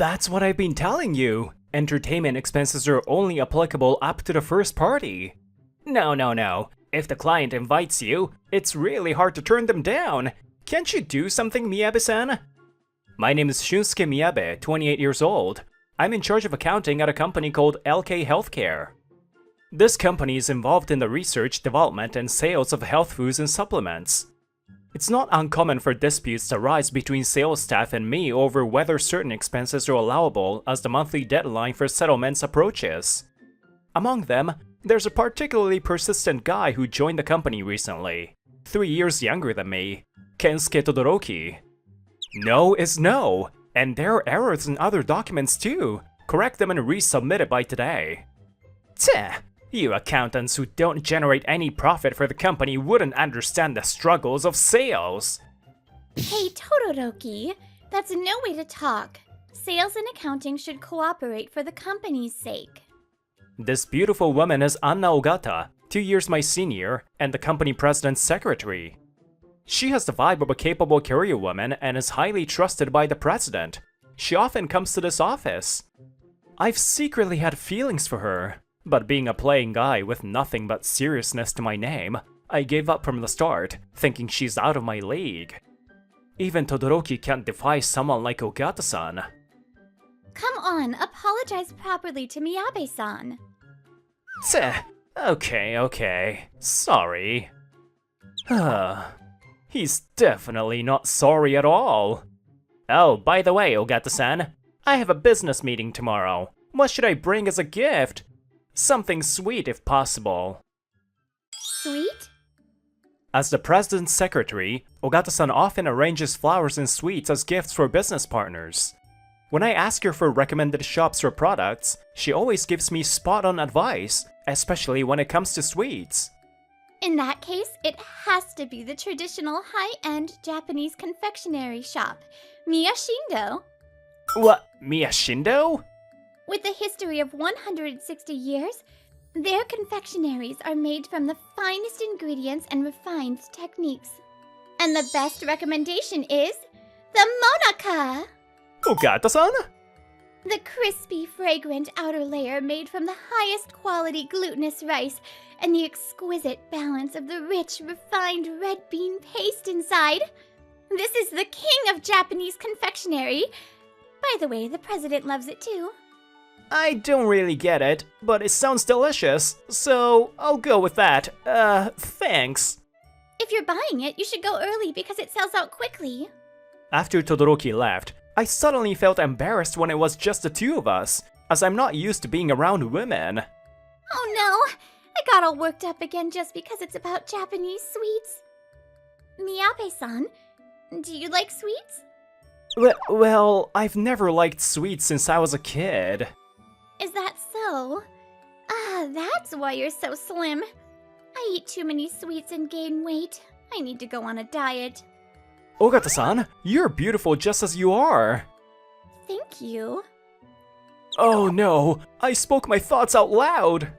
That's what I've been telling you. Entertainment expenses are only applicable up to the first party. No. If the client invites you, it's really hard to turn them down. Can't you do something, Miyabe-san? My name is Shunsuke Miyabe, 28 years old. I'm in charge of accounting at a company called LK Healthcare. This company is involved in the research, development, and sales of health foods and supplements. It's not uncommon for disputes to arise between sales staff and me over whether certain expenses are allowable as the monthly deadline for settlements approaches. Among them, there's a particularly persistent guy who joined the company recently, 3 years younger than me, Kensuke Todoroki. No is no, and there are errors in other documents too. Correct them and resubmit it by today. Tch, you accountants who don't generate any profit for the company wouldn't understand the struggles of sales. Hey Todoroki, that's no way to talk. Sales and accounting should cooperate for the company's sake. This beautiful woman is Anna Ogata, 2 years my senior, and the company president's secretary. She has the vibe of a capable career woman and is highly trusted by the president. She often comes to this office. I've secretly had feelings for her, but being a playing guy with nothing but seriousness to my name, I gave up from the start, thinking she's out of my league. Even Todoroki can't defy someone like Ogata-san. Come on, apologize properly to Miyabe-san. Okay. Sorry. He's definitely not sorry at all. Oh, by the way, Ogata-san, I have a business meeting tomorrow. What should I bring as a gift? Something sweet if possible. Sweet? As the president's secretary, Ogata-san often arranges flowers and sweets as gifts for business partners. When I ask her for recommended shops or products, she always gives me spot-on advice, especially when it comes to sweets. In that case, it has to be the traditional high-end Japanese confectionery shop, Miyashindo. What, Miyashindo? With a history of 160 years, their confectionaries are made from the finest ingredients and refined techniques. And the best recommendation is the Monaka! Ogata-san? The crispy, fragrant outer layer made from the highest quality glutinous rice and the exquisite balance of the rich, refined red bean paste inside. This is the king of Japanese confectionery. By the way, the president loves it too. I don't really get it, but it sounds delicious, so I'll go with that. Thanks. If you're buying it, you should go early because it sells out quickly. After Todoroki left, I suddenly felt embarrassed when it was just the two of us, as I'm not used to being around women. Oh no! I got all worked up again just because it's about Japanese sweets. Miyabe-san, do you like sweets? Well, I've never liked sweets since I was a kid. Is that so? That's why you're so slim. I eat too many sweets and gain weight. I need to go on a diet. Ogata-san, you're beautiful just as you are. Thank you. Oh no, I spoke my thoughts out loud.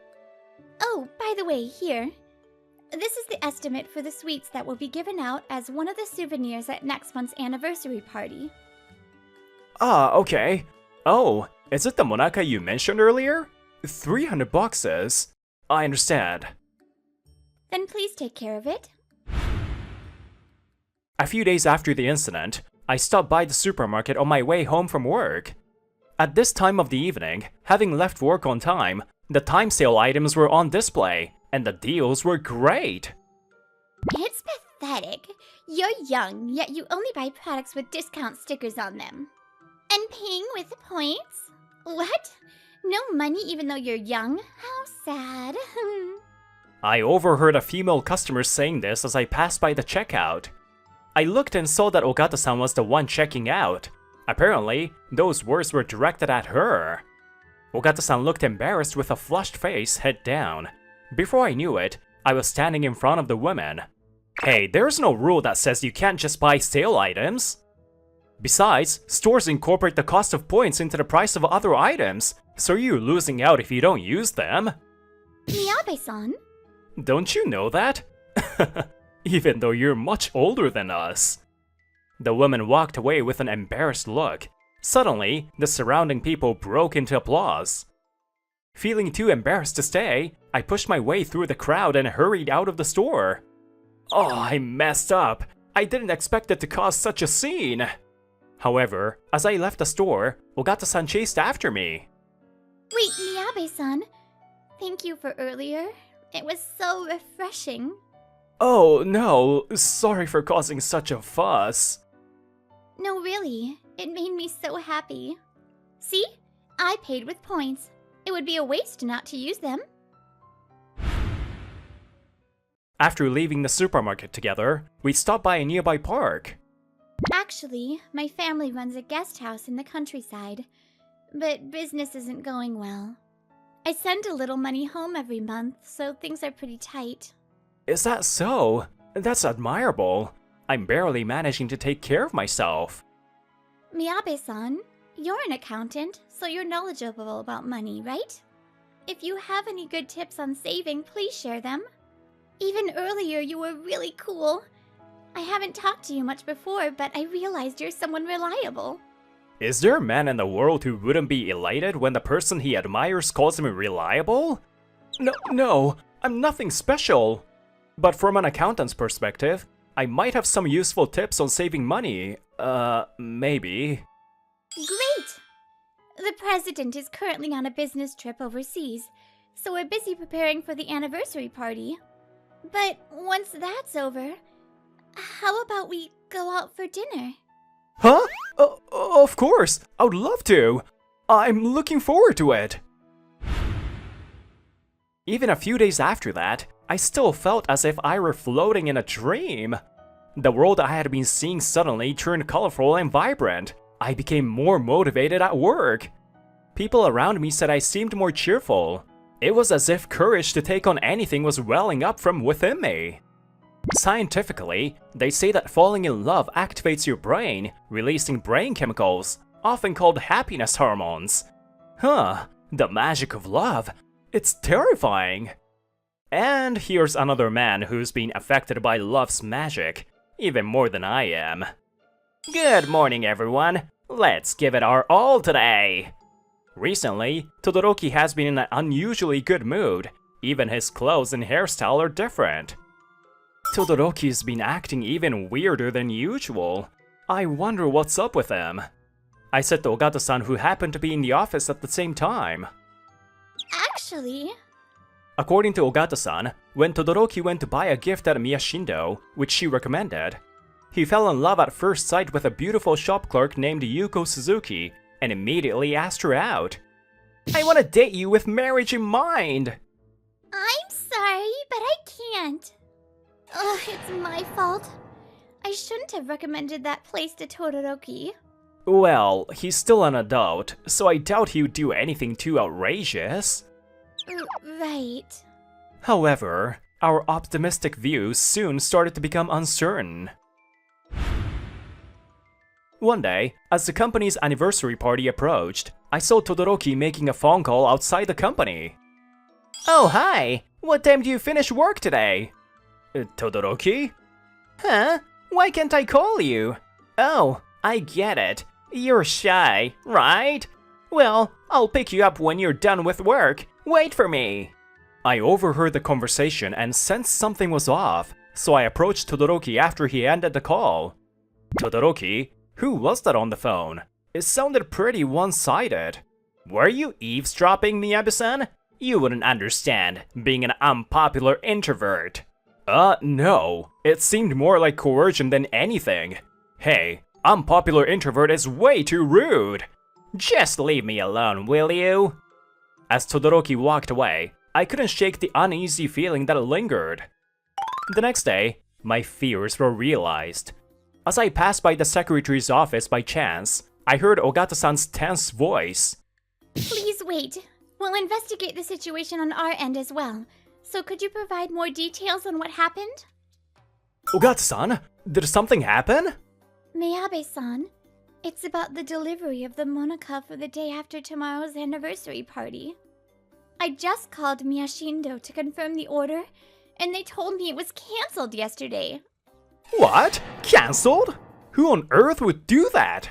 Oh, by the way, here. This is the estimate for the sweets that will be given out as one of the souvenirs at next month's anniversary party. Okay. Oh, is it the Monaka you mentioned earlier? 300 boxes. I understand. Then please take care of it. A few days after the incident, I stopped by the supermarket on my way home from work. At this time of the evening, having left work on time, the time sale items were on display, and the deals were great. It's pathetic. You're young, yet you only buy products with discount stickers on them. And paying with points? What? No money even though you're young? How sad. I overheard a female customer saying this as I passed by the checkout. I looked and saw that Ogata-san was the one checking out. Apparently, those words were directed at her. Ogata-san looked embarrassed with a flushed face, head down. Before I knew it, I was standing in front of the woman. Hey, there's no rule that says you can't just buy sale items. Besides, stores incorporate the cost of points into the price of other items, so you're losing out if you don't use them. Miyabe-san? Don't you know that? Even though you're much older than us. The woman walked away with an embarrassed look. Suddenly, the surrounding people broke into applause. Feeling too embarrassed to stay, I pushed my way through the crowd and hurried out of the store. Oh, I messed up. I didn't expect it to cause such a scene. However, as I left the store, Ogata-san chased after me. Wait, Miyabe-san. Thank you for earlier. It was so refreshing. Oh no, sorry for causing such a fuss. No, really. It made me so happy. See? I paid with points. It would be a waste not to use them. After leaving the supermarket together, we stopped by a nearby park. Actually, my family runs a guest house in the countryside, but business isn't going well. I send a little money home every month, so things are pretty tight. Is that so? That's admirable. I'm barely managing to take care of myself. Miyabe-san, you're an accountant, so you're knowledgeable about money, right? If you have any good tips on saving, please share them. Even earlier, you were really cool. I haven't talked to you much before, but I realized you're someone reliable. Is there a man in the world who wouldn't be elated when the person he admires calls him reliable? No, I'm nothing special. But from an accountant's perspective, I might have some useful tips on saving money. Maybe. Great! The president is currently on a business trip overseas, so we're busy preparing for the anniversary party. But once that's over, how about we go out for dinner? Huh? Of course! I would love to! I'm looking forward to it! Even a few days after that, I still felt as if I were floating in a dream. The world I had been seeing suddenly turned colorful and vibrant. I became more motivated at work. People around me said I seemed more cheerful. It was as if courage to take on anything was welling up from within me. Scientifically, they say that falling in love activates your brain, releasing brain chemicals, often called happiness hormones. Huh, the magic of love. It's terrifying. And here's another man who's been affected by love's magic, even more than I am. Good morning, everyone. Let's give it our all today. Recently, Todoroki has been in an unusually good mood. Even his clothes and hairstyle are different. Todoroki's been acting even weirder than usual. I wonder what's up with him. I said to Ogata-san, who happened to be in the office at the same time. Actually... According to Ogata-san, when Todoroki went to buy a gift at Miyashindo, which she recommended, he fell in love at first sight with a beautiful shop clerk named Yuko Suzuki, and immediately asked her out. I want to date you with marriage in mind! I'm sorry, but I can't. Ugh, it's my fault. I shouldn't have recommended that place to Todoroki. Well, he's still an adult, so I doubt he would do anything too outrageous. Right. However, our optimistic views soon started to become uncertain. One day, as the company's anniversary party approached, I saw Todoroki making a phone call outside the company. Oh, hi! What time do you finish work today? Todoroki? Huh? Why can't I call you? Oh, I get it. You're shy, right? Well, I'll pick you up when you're done with work. Wait for me. I overheard the conversation and sensed something was off, so I approached Todoroki after he ended the call. Todoroki? Who was that on the phone? It sounded pretty one-sided. Were you eavesdropping, Miyabe-san? You wouldn't understand, being an unpopular introvert. No. It seemed more like coercion than anything. Hey, unpopular introvert is way too rude. Just leave me alone, will you? As Todoroki walked away, I couldn't shake the uneasy feeling that lingered. The next day, my fears were realized. As I passed by the secretary's office by chance, I heard Ogata-san's tense voice. Please wait. We'll investigate the situation on our end as well. So could you provide more details on what happened? Ogata-san, did something happen? Miyabe-san, it's about the delivery of the Monaca for the day after tomorrow's anniversary party. I just called Miyashindo to confirm the order, and they told me it was cancelled yesterday. What? Cancelled? Who on earth would do that?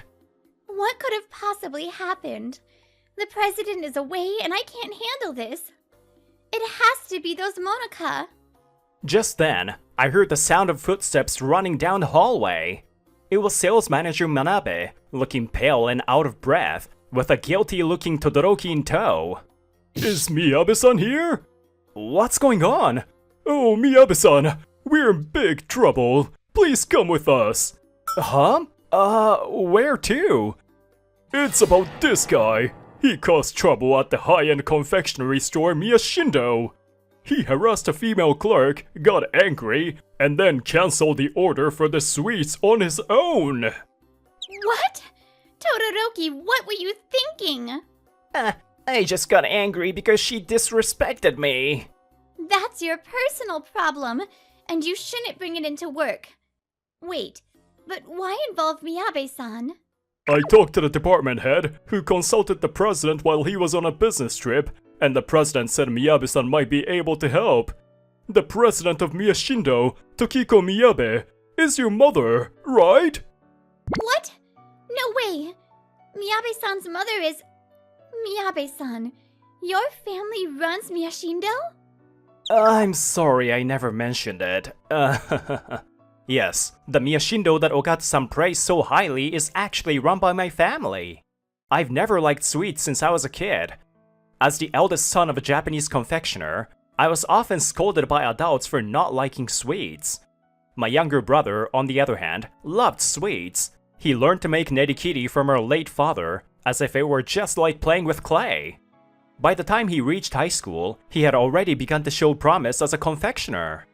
What could have possibly happened? The president is away and I can't handle this. It has to be those Monica. Just then, I heard the sound of footsteps running down the hallway. It was sales manager Manabe, looking pale and out of breath, with a guilty-looking Todoroki in tow. Is Miyabe-san here? What's going on? Oh, Miyabe-san, we're in big trouble. Please come with us. Huh? Where to? It's about this guy. He caused trouble at the high-end confectionery store Miyashindo. He harassed a female clerk, got angry, and then cancelled the order for the sweets on his own. What? Todoroki, what were you thinking? I just got angry because she disrespected me. That's your personal problem, and you shouldn't bring it into work. Wait, but why involve Miyabe-san? I talked to the department head, who consulted the president while he was on a business trip, and the president said Miyabe-san might be able to help. The president of Miyashindo, Tokiko Miyabe, is your mother, right? What? No way! Miyabe-san's mother is... Miyabe-san, your family runs Miyashindo? I'm sorry I never mentioned it. Yes, the Miyashindo that Ogata-san praised so highly is actually run by my family. I've never liked sweets since I was a kid. As the eldest son of a Japanese confectioner, I was often scolded by adults for not liking sweets. My younger brother, on the other hand, loved sweets. He learned to make nerikiri from our late father, as if it were just like playing with clay. By the time he reached high school, he had already begun to show promise as a confectioner.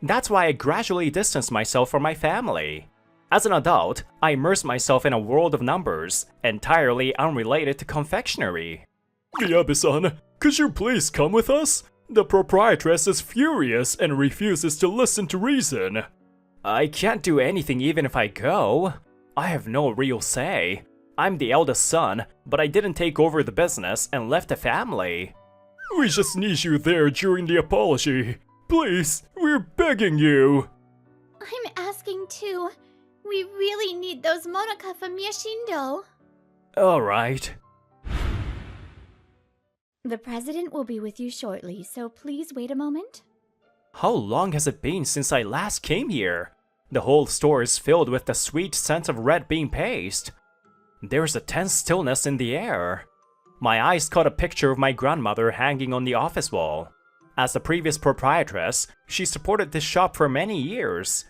That's why I gradually distanced myself from my family. As an adult, I immersed myself in a world of numbers, entirely unrelated to confectionery. Miyabe-san, could you please come with us? The proprietress is furious and refuses to listen to reason. I can't do anything even if I go. I have no real say. I'm the eldest son, but I didn't take over the business and left the family. We just need you there during the apology. Please, we're begging you. I'm asking too. We really need those Monica from Miyashindo. Alright. The president will be with you shortly, so please wait a moment. How long has it been since I last came here? The whole store is filled with the sweet scent of red bean paste. There's a tense stillness in the air. My eyes caught a picture of my grandmother hanging on the office wall. As the previous proprietress, she supported this shop for many years.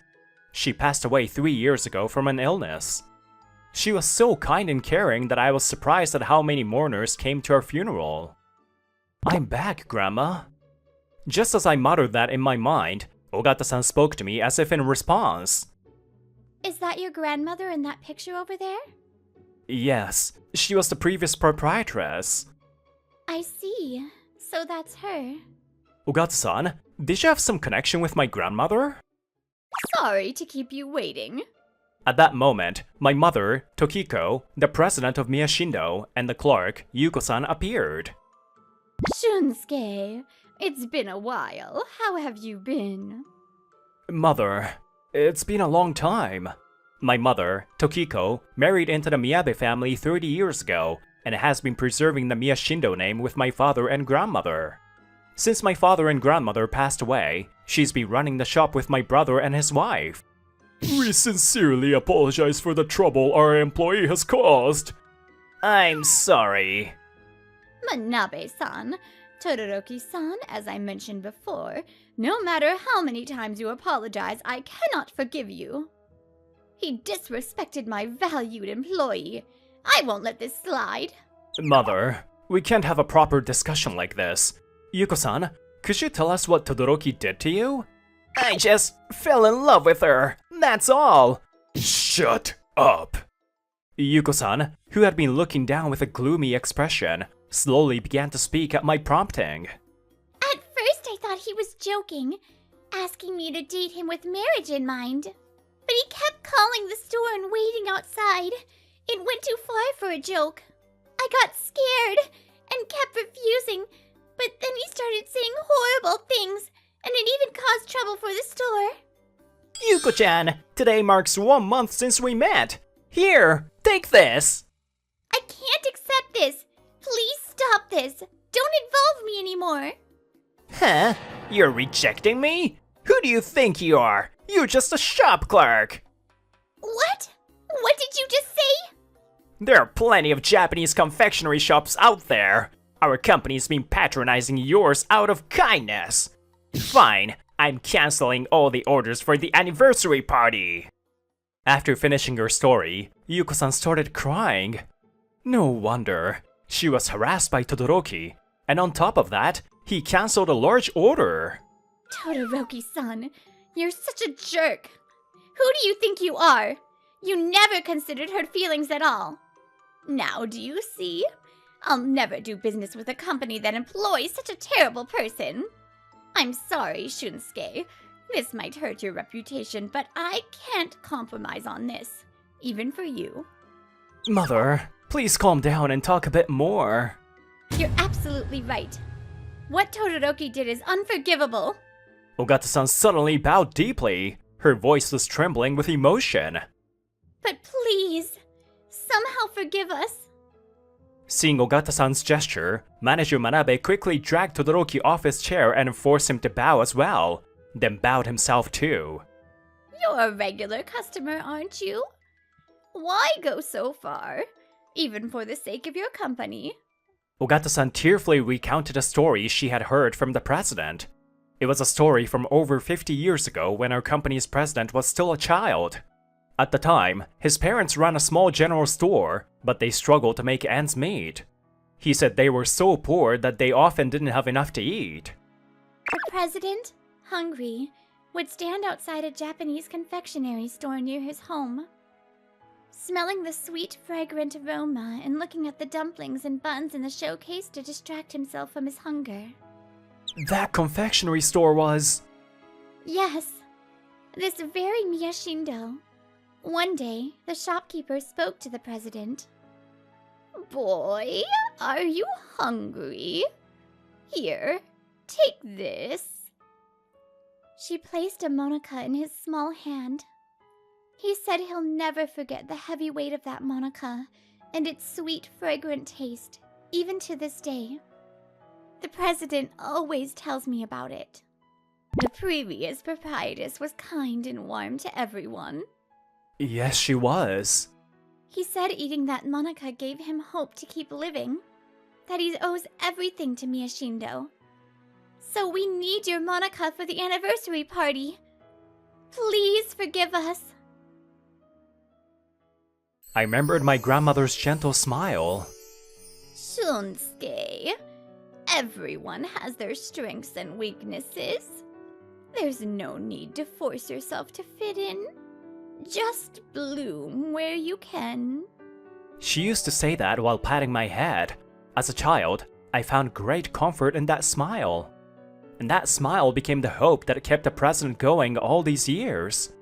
She passed away 3 years ago from an illness. She was so kind and caring that I was surprised at how many mourners came to her funeral. I'm back, Grandma. Just as I muttered that in my mind, Ogata-san spoke to me as if in response. Is that your grandmother in that picture over there? Yes, she was the previous proprietress. I see. So that's her. Ogata-san, did you have some connection with my grandmother? Sorry to keep you waiting. At that moment, my mother, Tokiko, the president of Miyashindo, and the clerk, Yuko-san, appeared. Shunsuke, it's been a while. How have you been? Mother, it's been a long time. My mother, Tokiko, married into the Miyabe family 30 years ago, and has been preserving the Miyashindo name with my father and grandmother. Since my father and grandmother passed away, she's been running the shop with my brother and his wife. We sincerely apologize for the trouble our employee has caused. I'm sorry. Manabe-san, Todoroki-san, as I mentioned before, no matter how many times you apologize, I cannot forgive you. He disrespected my valued employee. I won't let this slide. Mother, we can't have a proper discussion like this. Yuko-san, could you tell us what Todoroki did to you? I just fell in love with her, that's all. Shut up. Yuko-san, who had been looking down with a gloomy expression, slowly began to speak at my prompting. At first I thought he was joking, asking me to date him with marriage in mind. But he kept calling the store and waiting outside. It went too far for a joke. I got scared and kept refusing, but then he started saying horrible things, and it even caused trouble for the store. Yuko-chan, today marks 1 month since we met. Here, take this. this. Don't involve me anymore. Huh? You're rejecting me? Who do you think you are? You're just a shop clerk. What? What did you just say? There are plenty of Japanese confectionery shops out there. Our company's been patronizing yours out of kindness. Fine, I'm canceling all the orders for the anniversary party. After finishing her story, Yuko-san started crying. No wonder. She was harassed by Todoroki, and on top of that, he canceled a large order. Todoroki-san, you're such a jerk. Who do you think you are? You never considered her feelings at all. Now do you see? I'll never do business with a company that employs such a terrible person. I'm sorry, Shunsuke. This might hurt your reputation, but I can't compromise on this, even for you. Mother, please calm down and talk a bit more. You're absolutely right. What Todoroki did is unforgivable. Ogata-san suddenly bowed deeply. Her voice was trembling with emotion. But please, somehow forgive us. Seeing Ogata-san's gesture, Manager Manabe quickly dragged Todoroki off his chair and forced him to bow as well, then bowed himself too. You're a regular customer, aren't you? Why go so far, even for the sake of your company? Ogata-san tearfully recounted a story she had heard from the president. It was a story from over 50 years ago when our company's president was still a child. At the time, his parents ran a small general store, but they struggled to make ends meet. He said they were so poor that they often didn't have enough to eat. The president, hungry, would stand outside a Japanese confectionery store near his home, smelling the sweet, fragrant aroma and looking at the dumplings and buns in the showcase to distract himself from his hunger. That confectionery store was... Yes, this very Miyashindo. One day, the shopkeeper spoke to the president. Boy, are you hungry? Here, take this. She placed a monaca in his small hand. He said he'll never forget the heavy weight of that monaca and its sweet, fragrant taste, even to this day. The president always tells me about it. The previous proprietress was kind and warm to everyone. Yes, she was. He said eating that monaca gave him hope to keep living, that he owes everything to Miyashindo. So we need your monaca for the anniversary party. Please forgive us. I remembered my grandmother's gentle smile. Shunsuke, everyone has their strengths and weaknesses. There's no need to force yourself to fit in. Just bloom where you can. She used to say that while patting my head. As a child, I found great comfort in that smile. And that smile became the hope that kept the president going all these years.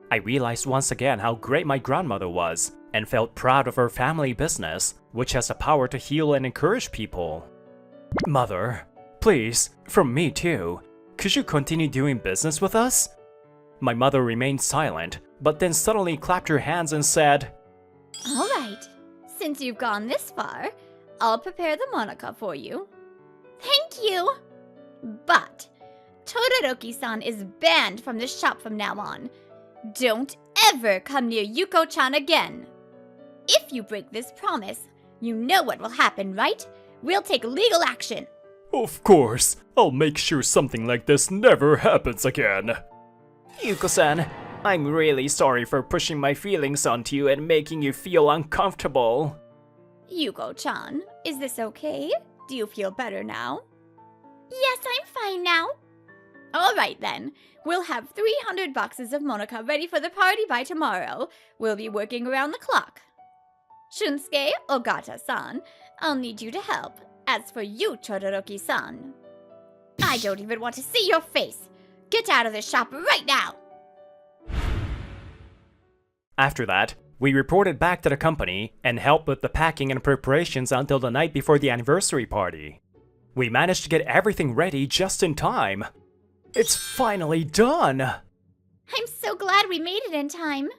I realized once again how great my grandmother was, and felt proud of her family business, which has the power to heal and encourage people. Mother, please, from me too, could you continue doing business with us? My mother remained silent, but then suddenly clapped her hands and said, All right, since you've gone this far, I'll prepare the monaca for you. Thank you! But Todoroki-san is banned from the shop from now on. Don't ever come near Yuko-chan again. If you break this promise, you know what will happen, right? We'll take legal action. Of course, I'll make sure something like this never happens again. Yuko-san, I'm really sorry for pushing my feelings onto you and making you feel uncomfortable. Yuko-chan, is this okay? Do you feel better now? Yes, I'm fine now. All right then. We'll have 300 boxes of monaca ready for the party by tomorrow. We'll be working around the clock. Shunsuke, Ogata-san, I'll need you to help. As for you, Todoroki-san, I don't even want to see your face. Get out of the shop right now! After that, we reported back to the company and helped with the packing and preparations until the night before the anniversary party. We managed to get everything ready just in time. It's finally done! I'm so glad we made it in time.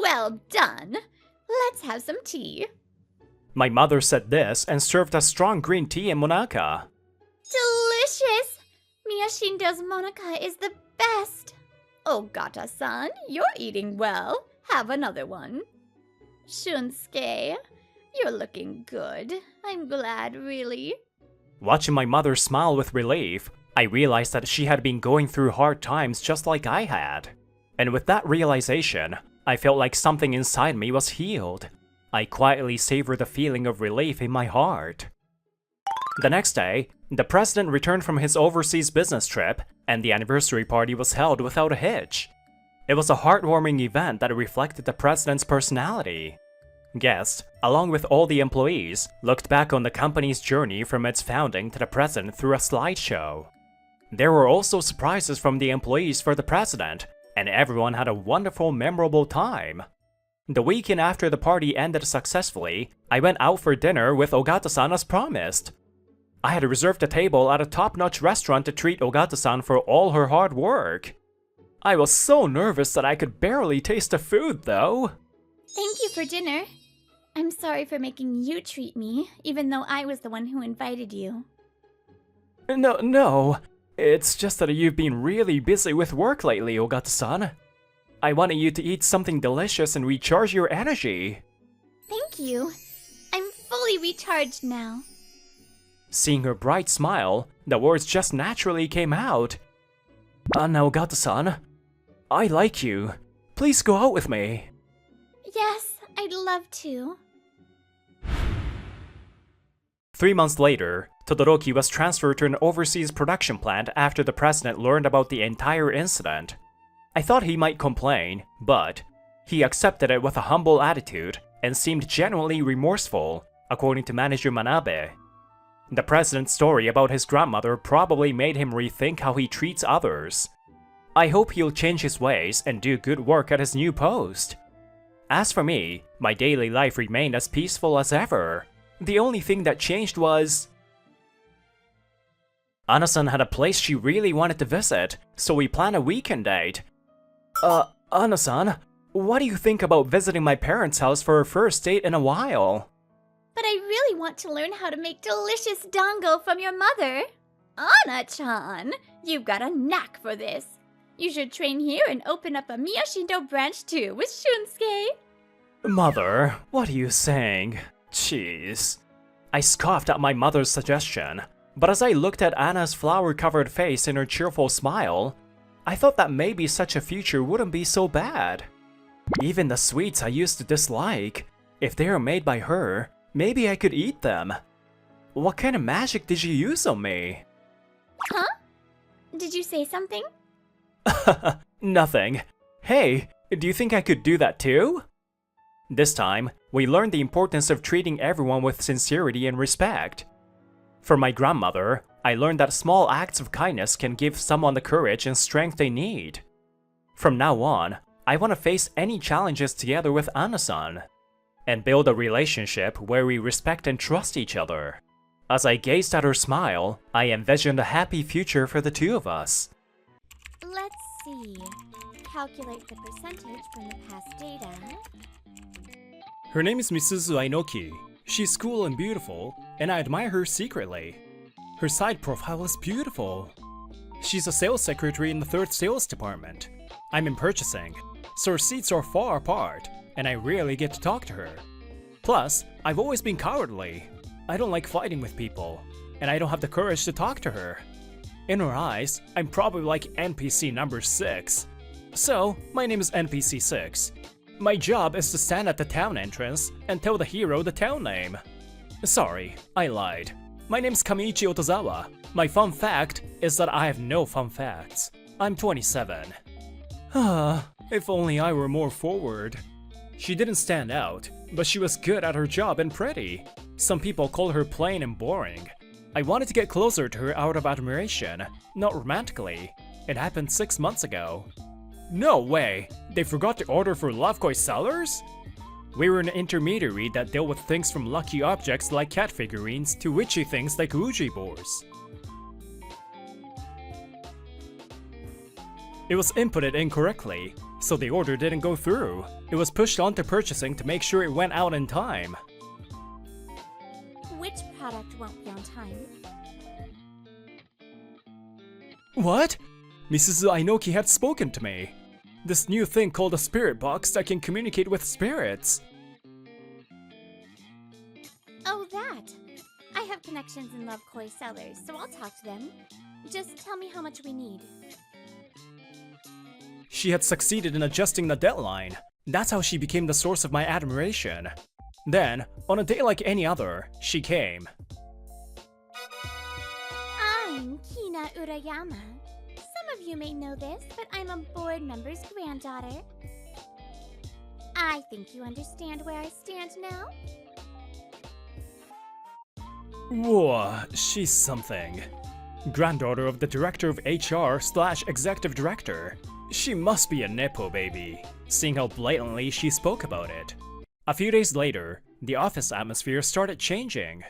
Well done. Let's have some tea. My mother said this and served us strong green tea and monaka. Delicious! Miyashindo's monaka is the best. Ogata-san, you're eating well. Have another one. Shunsuke, you're looking good. I'm glad, really. Watching my mother smile with relief, I realized that she had been going through hard times just like I had. And with that realization, I felt like something inside me was healed. I quietly savored the feeling of relief in my heart. The next day, the president returned from his overseas business trip, and the anniversary party was held without a hitch. It was a heartwarming event that reflected the president's personality. Guests, along with all the employees, looked back on the company's journey from its founding to the present through a slideshow. There were also surprises from the employees for the president, and everyone had a wonderful, memorable time. The weekend after the party ended successfully, I went out for dinner with Ogata-san as promised. I had reserved a table at a top-notch restaurant to treat Ogata-san for all her hard work. I was so nervous that I could barely taste the food, though. Thank you for dinner. I'm sorry for making you treat me, even though I was the one who invited you. No. It's just that you've been really busy with work lately, Ogata-san. I wanted you to eat something delicious and recharge your energy. Thank you. I'm fully recharged now. Seeing her bright smile, the words just naturally came out. Now, Ogata-san, I like you. Please go out with me. Yes, I'd love to. 3 months later, Todoroki was transferred to an overseas production plant after the president learned about the entire incident. I thought he might complain, but he accepted it with a humble attitude and seemed genuinely remorseful, according to manager Manabe. The president's story about his grandmother probably made him rethink how he treats others. I hope he'll change his ways and do good work at his new post. As for me, my daily life remained as peaceful as ever. The only thing that changed was... Ana-san had a place she really wanted to visit, so we planned a weekend date. Ana-san, what do you think about visiting my parents' house for a first date in a while? But I really want to learn how to make delicious dango from your mother. Ana-chan, you've got a knack for this. You should train here and open up a Miyashindo branch too with Shunsuke. Mother, what are you saying? Jeez. I scoffed at my mother's suggestion, but as I looked at Anna's flower-covered face and her cheerful smile, I thought that maybe such a future wouldn't be so bad. Even the sweets I used to dislike, if they are made by her, maybe I could eat them. What kind of magic did you use on me? Huh? Did you say something? Nothing. Hey, do you think I could do that too? This time, we learned the importance of treating everyone with sincerity and respect. From my grandmother, I learned that small acts of kindness can give someone the courage and strength they need. From now on, I want to face any challenges together with Ana-san, and build a relationship where we respect and trust each other. As I gazed at her smile, I envisioned a happy future for the two of us. Let's see. Calculate the percentage from the past data. Her name is Misuzu Ainoki. She's cool and beautiful, and I admire her secretly. Her side profile is beautiful. She's a sales secretary in the 3rd sales department. I'm in purchasing, so our seats are far apart, and I rarely get to talk to her. Plus, I've always been cowardly. I don't like fighting with people, and I don't have the courage to talk to her. In her eyes, I'm probably like NPC number 6. So, my name is NPC 6. My job is to stand at the town entrance and tell the hero the town name. Sorry, I lied. My name's Kamiichi Otozawa. My fun fact is that I have no fun facts. I'm 27. If only I were more forward. She didn't stand out, but she was good at her job and pretty. Some people call her plain and boring. I wanted to get closer to her out of admiration, not romantically. It happened 6 months ago. No way! They forgot to order for Lovekoi sellers? We were an intermediary that dealt with things from lucky objects like cat figurines to witchy things like Ouija boards. It was inputted incorrectly, so the order didn't go through. It was pushed on to purchasing to make sure it went out in time. which product won't be on time. What? Mrs. Ainoki had spoken to me. This new thing called a spirit box that can communicate with spirits. Oh, that! I have connections in Love Koi sellers, so I'll talk to them. Just tell me how much we need. She had succeeded in adjusting the deadline. That's how she became the source of my admiration. Then, on a day like any other, she came. I'm Kina Urayama. Some of you may know this, but I'm a board member's granddaughter. I think you understand where I stand now? Whoa, she's something. Granddaughter of the director of HR/executive director. She must be a Nepo baby, seeing how blatantly she spoke about it. A few days later, the office atmosphere started changing.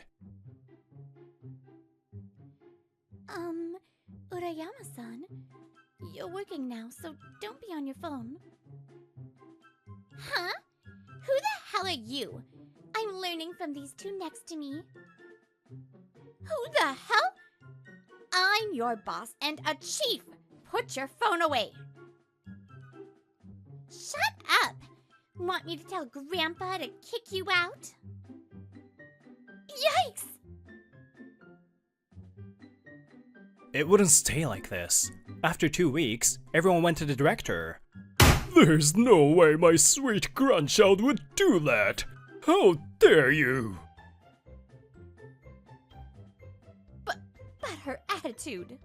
Urayama-san, you're working now, so don't be on your phone. Huh? Who the hell are you? I'm learning from these two next to me. Who the hell? I'm your boss and a chief. Put your phone away. Shut up. Want me to tell Grandpa to kick you out? Yikes! It wouldn't stay like this. After 2 weeks, everyone went to the director. There's no way my sweet grandchild would do that! How dare you! But her attitude.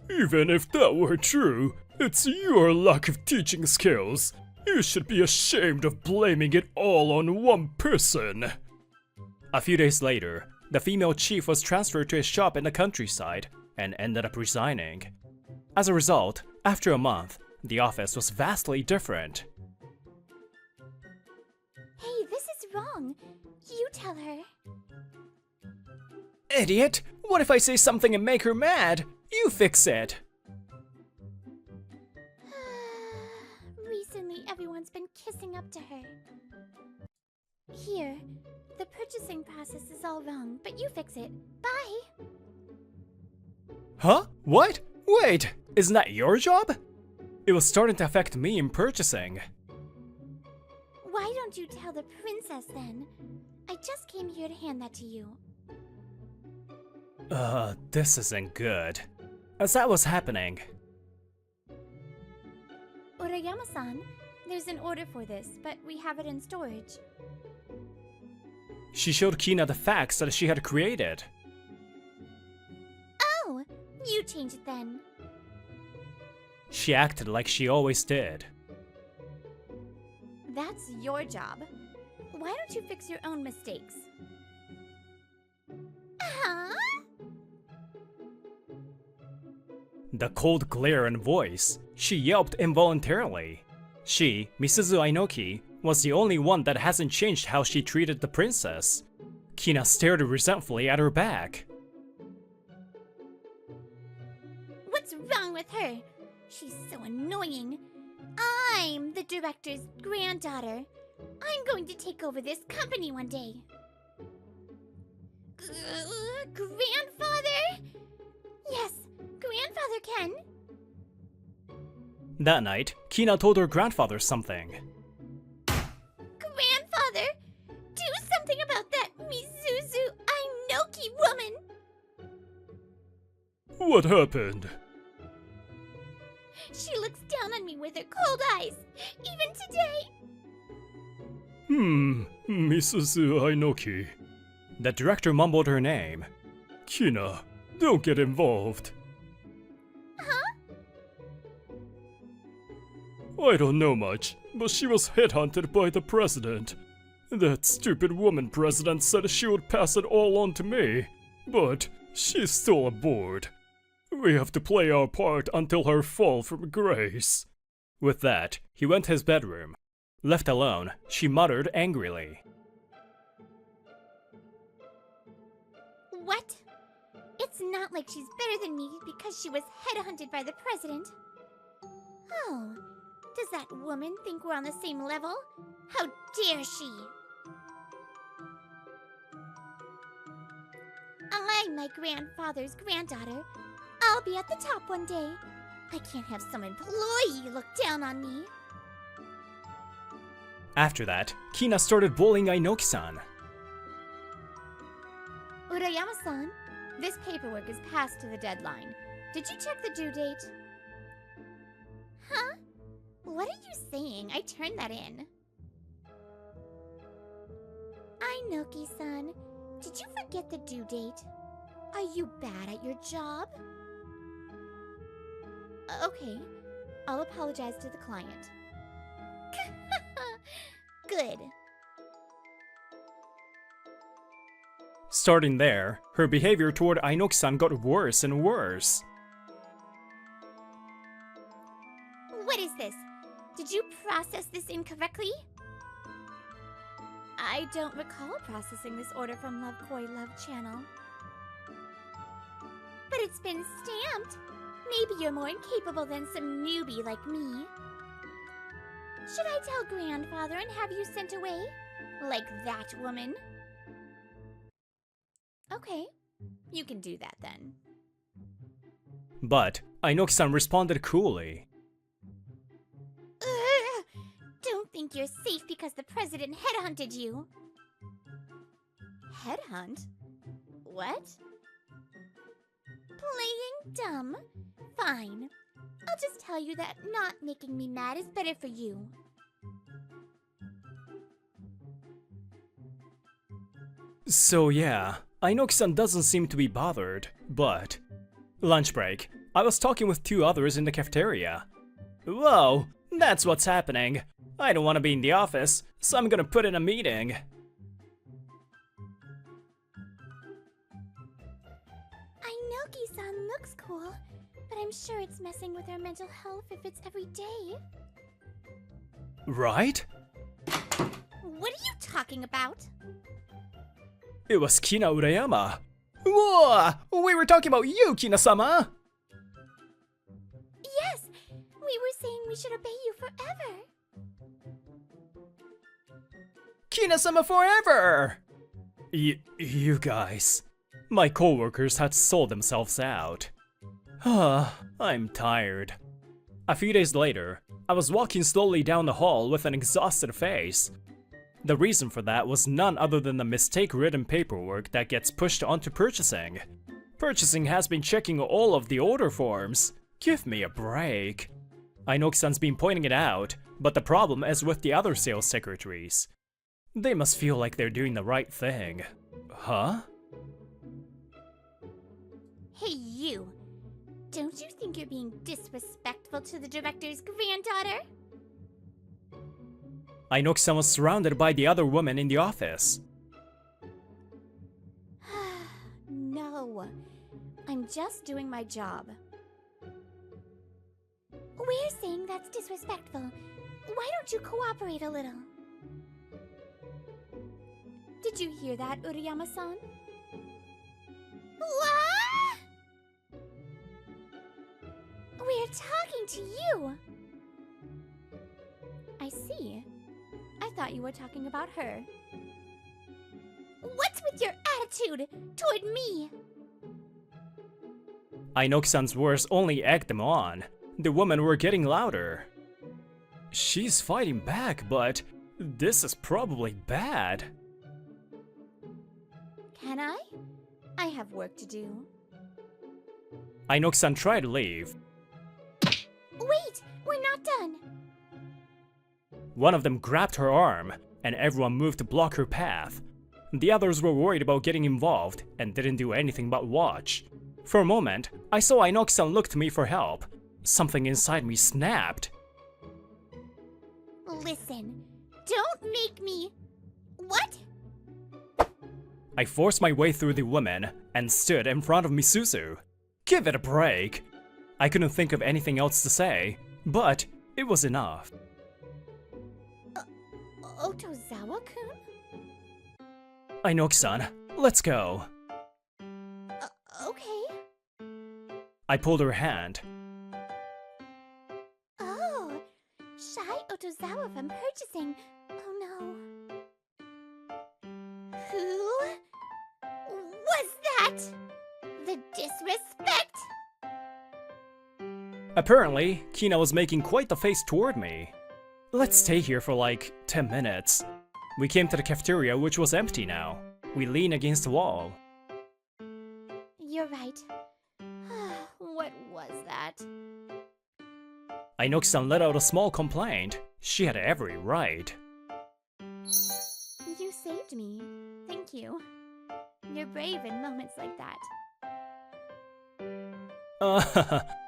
Even if that were true, it's your lack of teaching skills. You should be ashamed of blaming it all on one person. A few days later, the female chief was transferred to a shop in the countryside and ended up resigning. As a result, after a month, the office was vastly different. Hey, this is wrong. You tell her. Idiot! What if I say something and make her mad? You fix it! Recently, everyone's been kissing up to her. Here, the purchasing process is all wrong, but you fix it. Bye! Huh? What? Wait! Isn't that your job? It was starting to affect me in purchasing. Why don't you tell the princess then? I just came here to hand that to you. This isn't good. As that was happening, Urayama-san, there's an order for this, but we have it in storage. she showed Kina the facts that she had created. Oh, you change it then. She acted like she always did. That's your job. Why don't you fix your own mistakes? Huh? The cold glare and voice, she yelped involuntarily. She, Mrs. Ainoki, was the only one that hasn't changed how she treated the princess. Kina stared resentfully at her back. What's wrong with her? She's so annoying. I'm the director's granddaughter. I'm going to take over this company one day. Grandfather? Yes, Grandfather Ken. That night, Kina told her grandfather something. Grandfather, do something about that Mizuzu Ainoki woman. What happened? She looks down on me with her cold eyes, even today. Mrs. Ainoki. The director mumbled her name. Kina, don't get involved. Huh? I don't know much, but she was headhunted by the president. That stupid woman president said she would pass it all on to me, but she's still aboard. We have to play our part until her fall from grace. With that, he went to his bedroom. Left alone, she muttered angrily. What? It's not like she's better than me because she was headhunted by the president. Oh, does that woman think we're on the same level? How dare she? I'm my grandfather's granddaughter. I'll be at the top one day. I can't have some employee look down on me. After that, Kina started bullying Ainoki-san. Urayama-san, this paperwork is past the deadline. Did you check the due date? Huh? What are you saying? I turned that in. Ainoki-san, did you forget the due date? Are you bad at your job? Okay, I'll apologize to the client. Good. Starting there, her behavior toward Ainoki-san got worse and worse. What is this? Did you process this incorrectly? I don't recall processing this order from Love Koi Love Channel. But it's been stamped. Maybe you're more incapable than some newbie like me. Should I tell grandfather and have you sent away? Like that woman? Okay, you can do that then. But Ainoki-san responded coolly. Ugh! Don't think you're safe because the president headhunted you. Headhunt? What? Playing dumb? Fine. I'll just tell you that not making me mad is better for you. So yeah, Ainoki-san doesn't seem to be bothered, but... Lunch break. I was talking with two others in the cafeteria. Whoa, that's what's happening. I don't want to be in the office, so I'm gonna put in a meeting. Ainoki-san looks cool, but I'm sure it's messing with her mental health if it's every day. Right? What are you talking about? It was Kina Urayama. Whoa! We were talking about you, Kina-sama! Yes! We were saying we should obey you forever. Kina-sama forever! You guys. My coworkers had sold themselves out. I'm tired. A few days later, I was walking slowly down the hall with an exhausted face. The reason for that was none other than the mistake-ridden paperwork that gets pushed onto purchasing. Purchasing has been checking all of the order forms. Give me a break. Ainoki-san's been pointing it out, but the problem is with the other sales secretaries. They must feel like they're doing the right thing. Huh? Hey, you! Don't you think you're being disrespectful to the director's granddaughter? Ainoki-san was surrounded by the other women in the office. No. I'm just doing my job. We're saying that's disrespectful. Why don't you cooperate a little? Did you hear that, Urayama-san? What? We're talking to you! I see. I thought you were talking about her. What's with your attitude toward me? Ainoki-san's words only egged them on. The women were getting louder. She's fighting back, but this is probably bad. Can I? I have work to do. Ainoki-san tried to leave. Wait! We're not done! One of them grabbed her arm, and everyone moved to block her path. The others were worried about getting involved and didn't do anything but watch. For a moment, I saw Ainoki-san look to me for help. Something inside me snapped. Listen, don't make me... What? I forced my way through the women and stood in front of Misuzu. Give it a break. I couldn't think of anything else to say, but it was enough. Otozawa-kun? Ainoki-san, let's go. Okay. I pulled her hand. Oh, shy Otozawa from purchasing. Oh no. Who was that? respect! Apparently, Kina was making quite the face toward me. Let's stay here for like 10 minutes. We came to the cafeteria, which was empty now. We lean against the wall. You're right. What was that? Inoki-san let out a small complaint. She had every right. You saved me. Thank you. You're brave in moments like that.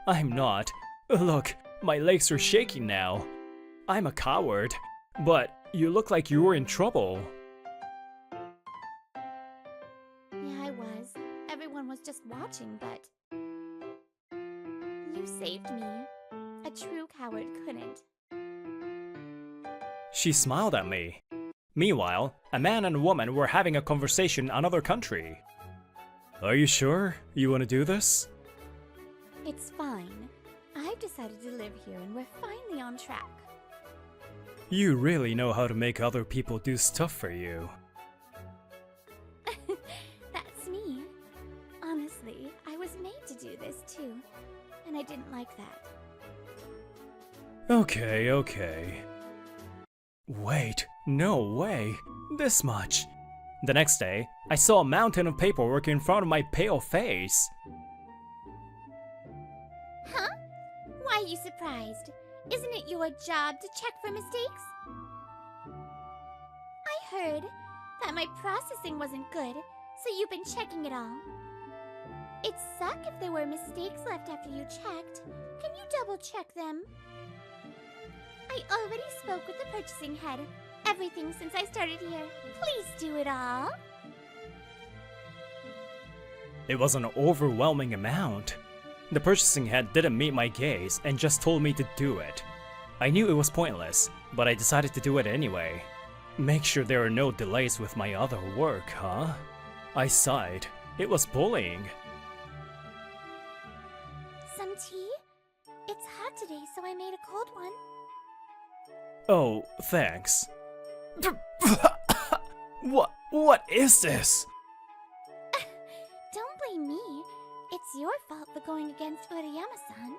I'm not. Look, my legs are shaking now. I'm a coward. But you look like you were in trouble. Yeah, I was. Everyone was just watching, but... You saved me. A true coward couldn't. She smiled at me. Meanwhile, a man and a woman were having a conversation in another country. Are you sure you want to do this? It's fine. I've decided to live here and we're finally on track. You really know how to make other people do stuff for you. That's me. Honestly, I was made to do this too. And I didn't like that. Okay. Wait, no way. This much. The next day, I saw a mountain of paperwork in front of my pale face. Huh? Why are you surprised? Isn't it your job to check for mistakes? I heard that my processing wasn't good, so you've been checking it all. It'd suck if there were mistakes left after you checked. Can you double check them? I already spoke with the purchasing head. Everything since I started here. Please do it all. It was an overwhelming amount. The purchasing head didn't meet my gaze and just told me to do it. I knew it was pointless, but I decided to do it anyway. Make sure there are no delays with my other work, huh? I sighed. It was bullying. Some tea? It's hot today, so I made a cold one. Oh, thanks. What is this? Don't blame me. It's your fault for going against Urayama-san.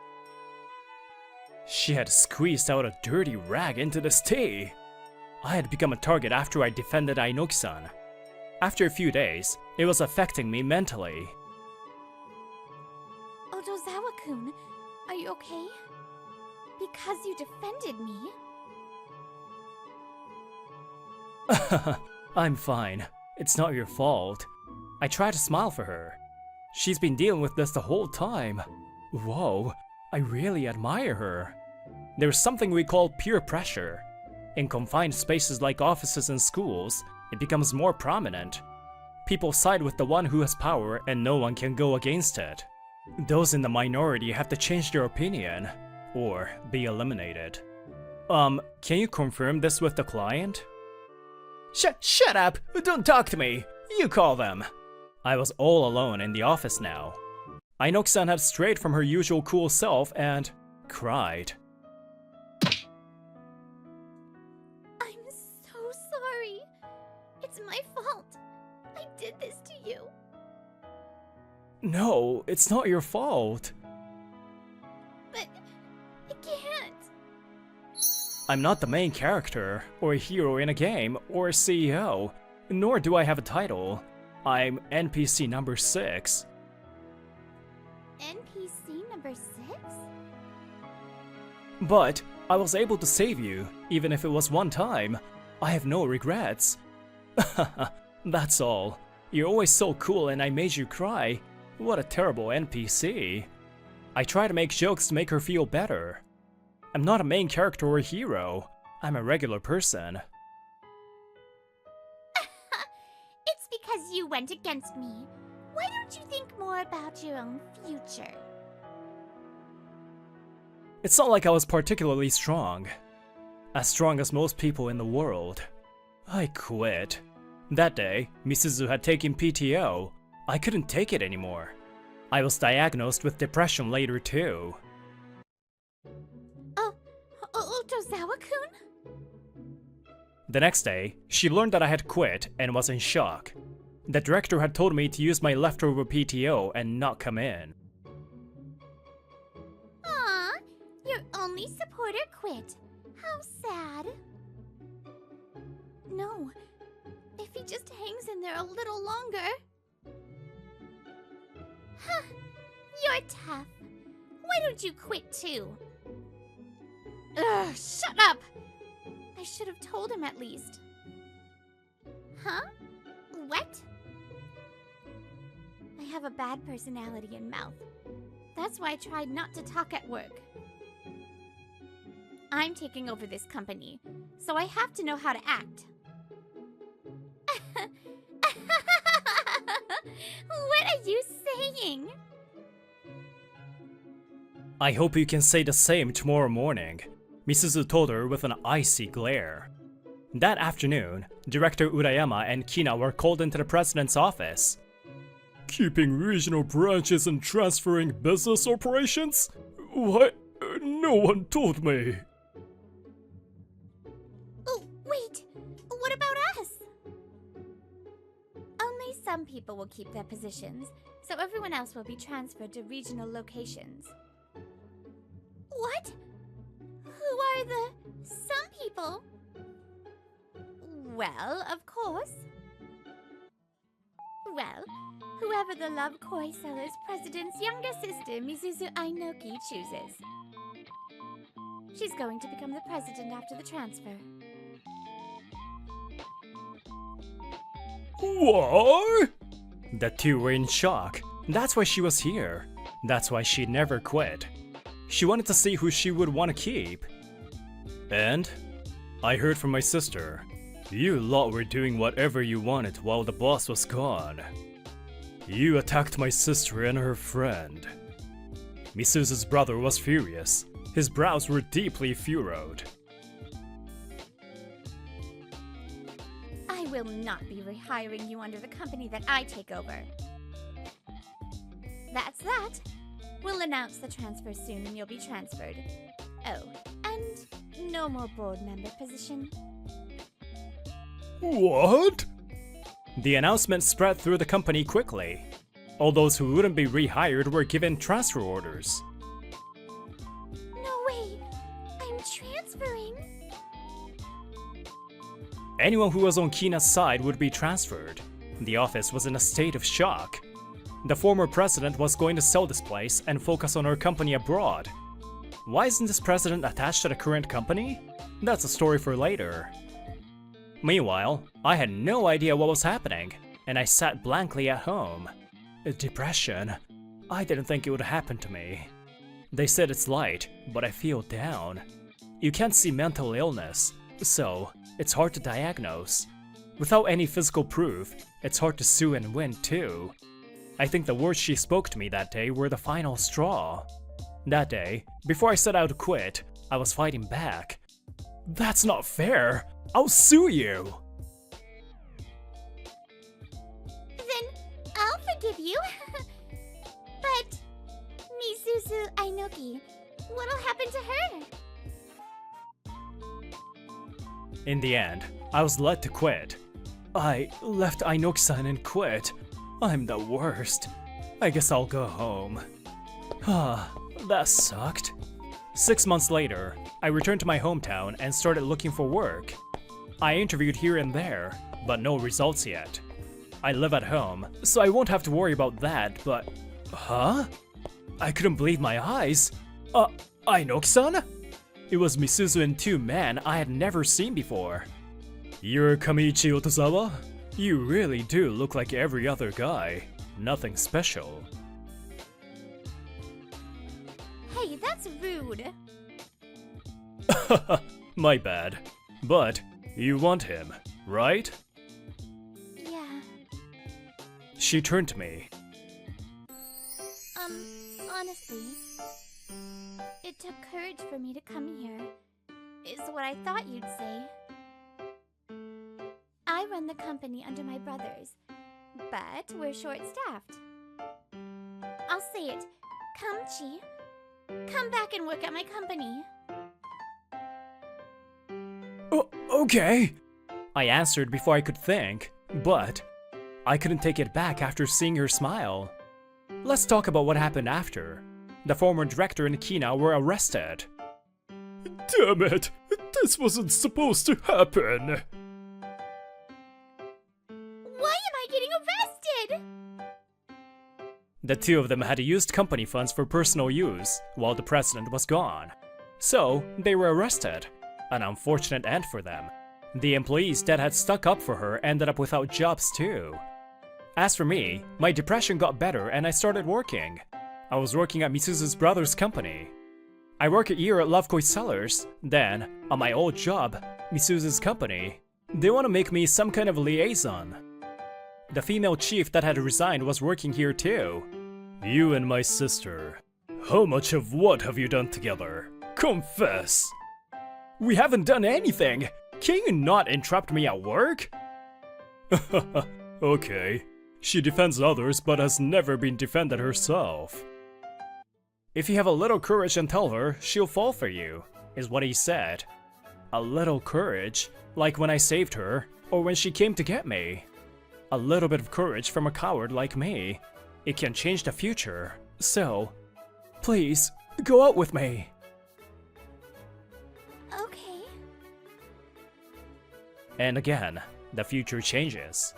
She had squeezed out a dirty rag into this tea. I had become a target after I defended Inoki-san. After a few days, it was affecting me mentally. Otozawa-kun, are you okay? Because you defended me? I'm fine. It's not your fault. I try to smile for her. She's been dealing with this the whole time. Whoa, I really admire her. There's something we call peer pressure. In confined spaces like offices and schools, it becomes more prominent. People side with the one who has power and no one can go against it. Those in the minority have to change their opinion, or be eliminated. Can you confirm this with the client? Shut up! Don't talk to me! You call them! I was all alone in the office now. Inoki-san had strayed from her usual cool self and cried. I'm so sorry. It's my fault. I did this to you. No, it's not your fault. But I can't. I'm not the main character, or a hero in a game, or a CEO, nor do I have a title. I'm NPC number 6. NPC number 6? But I was able to save you, even if it was one time. I have no regrets. That's all. You're always so cool and I made you cry. What a terrible NPC. I try to make jokes to make her feel better. I'm not a main character or a hero. I'm a regular person. It's because you went against me. Why don't you think more about your own future? It's not like I was particularly strong. As strong as most people in the world. I quit. That day, Misuzu had taken PTO. I couldn't take it anymore. I was diagnosed with depression later too. Otozawa-kun? The next day, she learned that I had quit and was in shock. The director had told me to use my leftover PTO and not come in. Aw, your only supporter quit. How sad. No, if he just hangs in there a little longer. Huh, you're tough. Why don't you quit too? Ugh, shut up! I should have told him at least. Huh? What? I have a bad personality and mouth. That's why I tried not to talk at work. I'm taking over this company, so I have to know how to act. What are you saying? I hope you can say the same tomorrow morning, Misuzu told her with an icy glare. That afternoon, Director Urayama and Kina were called into the president's office. Keeping regional branches and transferring business operations? What? No one told me. Oh, wait! What about us? Only some people will keep their positions, so everyone else will be transferred to regional locations. What? Who are the some people? Well, of course. Well, whoever the Love Koi Seller's president's younger sister, Misuzu Ainoki, chooses. She's going to become the president after the transfer. What? The two were in shock. That's why she was here. That's why she never quit. She wanted to see who she would want to keep. And I heard from my sister. You lot were doing whatever you wanted while the boss was gone. You attacked my sister and her friend. Misuzu's brother was furious. His brows were deeply furrowed. I will not be rehiring you under the company that I take over. That's that. We'll announce the transfer soon and you'll be transferred. Oh, and no more board member position. What? The announcement spread through the company quickly. All those who wouldn't be rehired were given transfer orders. No way! I'm transferring! Anyone who was on Kina's side would be transferred. The office was in a state of shock. The former president was going to sell this place and focus on her company abroad. Why isn't this president attached to the current company? That's a story for later. Meanwhile, I had no idea what was happening, and I sat blankly at home. Depression? I didn't think it would happen to me. They said it's light, but I feel down. You can't see mental illness, so it's hard to diagnose. Without any physical proof, it's hard to sue and win too. I think the words she spoke to me that day were the final straw. That day, before I set out to quit, I was fighting back. That's not fair! I'll sue you! Then I'll forgive you. But Misuzu Ainoki, what'll happen to her? In the end, I was led to quit. I left Ainoki-san and quit. I'm the worst. I guess I'll go home. That sucked. 6 months later, I returned to my hometown and started looking for work. I interviewed here and there, but no results yet. I live at home, so I won't have to worry about that, but... Huh? I couldn't believe my eyes. Ainoki-san? It was Misuzu in two men I had never seen before. You're Kamiichi Otozawa? You really do look like every other guy. Nothing special. Hey, that's rude. My bad. But you want him, right? Yeah. She turned to me. Honestly, it took courage for me to come here, is what I thought you'd say. I run the company under my brothers, but we're short-staffed. I'll say it. Kamchi, come back and work at my company. Okay, I answered before I could think, but I couldn't take it back after seeing her smile. Let's talk about what happened after. The former director and Kina were arrested. Damn it! This wasn't supposed to happen! Why am I getting arrested? The two of them had used company funds for personal use while the president was gone. So, they were arrested. An unfortunate end for them. The employees that had stuck up for her ended up without jobs too. As for me, my depression got better and I started working. I was working at Misuzu's brother's company. I work a year at Lovekoi Sellers, then, on my old job, Misuzu's company, they want to make me some kind of liaison. The female chief that had resigned was working here too. You and my sister. How much of what have you done together? Confess! We haven't done anything! Can you not interrupt me at work? Okay. She defends others but has never been defended herself. If you have a little courage and tell her, she'll fall for you, is what he said. A little courage, like when I saved her, or when she came to get me. A little bit of courage from a coward like me. It can change the future. So, please, go out with me. Okay. And again, the future changes.